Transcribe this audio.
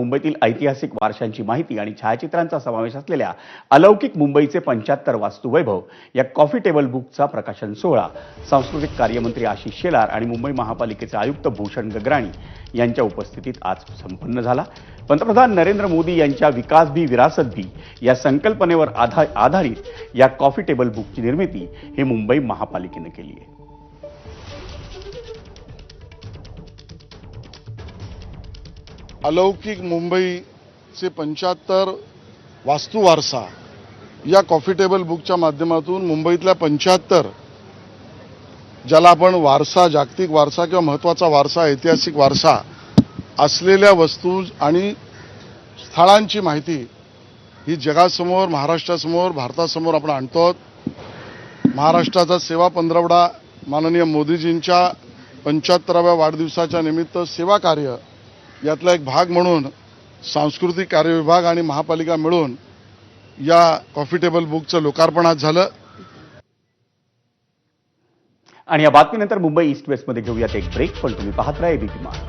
मुंबईतील ऐतिहासिक वारशांची माहिती आणि छायाचित्रांचा समावेश असलेल्या अलौकिक मुंबईचे 75 वास्तुवैभव या कॉफी टेबल बुकचा प्रकाशन सोहळा सांस्कृतिक कार्यमंत्री आशिष शेलार आणि मुंबई महापालिकेचे आयुक्त भूषण गगराणी यांच्या उपस्थितीत आज संपन्न झाला। पंतप्रधान नरेंद्र मोदी यांच्या विकास भी विरासत भी या संकल्पनेवर आधारित या कॉफी टेबल बुकची निर्मिती ही मुंबई महापालिकेने केली आहे। अलौकिक मुंबईचे 75 वास्तू वारसा या कॉफी टेबल बुकच्या माध्यमातून मुंबईतल्या 75 ज्याला आपण वारसा, जागतिक वारसा किंवा महत्त्वाचा वारसा, ऐतिहासिक वारसा असलेल्या वस्तू आणि स्थळांची माहिती ही जगासमोर, महाराष्ट्रासमोर, भारतासमोर आपण आणतो। महाराष्ट्राचा सेवा पंधरवडा माननीय मोदीजींच्या 75व्या वाढदिवसाच्या निमित्त सेवा कार्य यातला एक भाग म्हणून सांस्कृतिक कार्य विभाग आणि महापालिका मिळून या कॉफी टेबल बुकचं लोकार्पण आज झालं। आणि या बातमीनंतर मुंबई ईस्ट वेस्ट मध्ये घेऊयात एक ब्रेक, पण तुम्ही पाहत राहा एबीपी माझा।